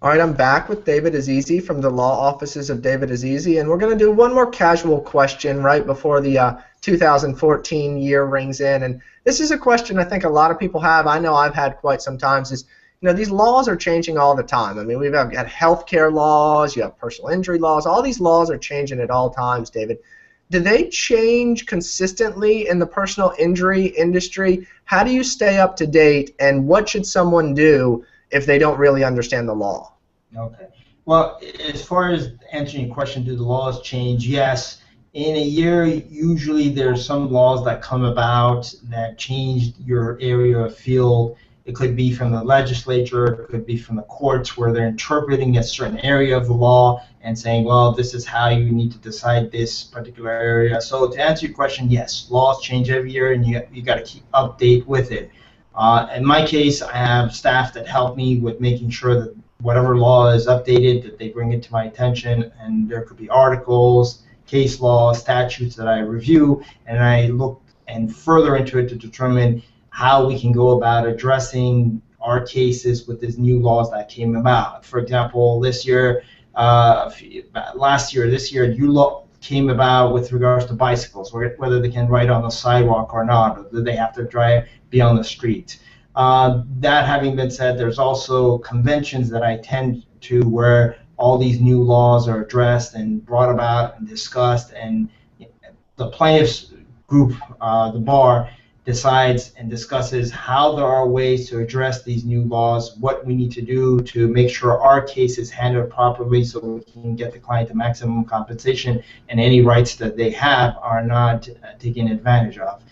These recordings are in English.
All right, I'm back with David Azizi from the law offices of David Azizi, and we're going to do one more casual question right before the 2014 year rings in. And this is a question I think a lot of people have. I know I've had quite some times. These laws are changing all the time. I mean, we've got healthcare laws, you have personal injury laws. All these laws are changing at all times, David. Do they change consistently in the personal injury industry? How do you stay up to date, and what should someone do if they don't really understand the law? Okay. Well, as far as answering your question, do the laws change? Yes. In a year, usually there's some laws that come about that change your area of field. It could be from the legislature, it could be from the courts where they're interpreting a certain area of the law and saying, well, this is how you need to decide this particular area. So to answer your question, yes, laws change every year and you got to keep update with it. In my case, I have staff that help me with making sure that whatever law is updated, that they bring it to my attention, and there could be articles, case law, statutes that I review, and I look and further into it to determine how we can go about addressing our cases with these new laws that came about. For example, this year, this year, new law came about with regards to bicycles, whether they can ride on the sidewalk or not, or do they have to be on the street. That having been said, there's also conventions that I attend to where all these new laws are addressed and brought about and discussed, and the plaintiffs group, the bar, decides and discusses how there are ways to address these new laws, what we need to do to make sure our case is handled properly so we can get the client the maximum compensation and any rights that they have are not taken advantage of.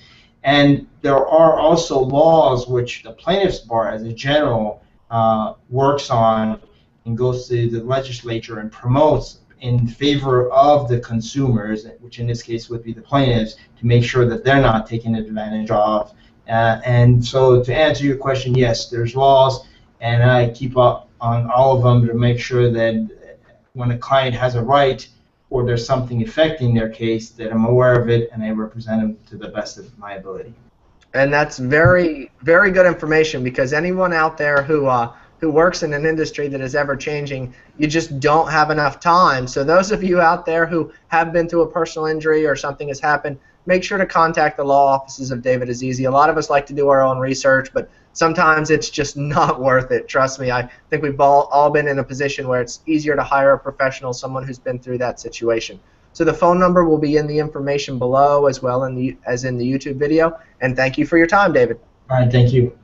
And there are also laws which the plaintiffs bar as a general works on and goes to the legislature and promotes in favor of the consumers, which in this case would be the plaintiffs, to make sure that they're not taken advantage of. And so to answer your question, yes, there's laws, and I keep up on all of them to make sure that when a client has a right or there's something affecting their case, that I'm aware of it and I represent them to the best of my ability. And that's very, very good information, because anyone out there who works in an industry that is ever changing, you just don't have enough time. So those of you out there who have been through a personal injury or something has happened, make sure to contact the law offices of David Azizi. A lot of us like to do our own research, but sometimes it's just not worth it. Trust me, I think we've all been in a position where it's easier to hire a professional, someone who's been through that situation. So the phone number will be in the information below as well as in the YouTube video. And thank you for your time, David. All right, thank you.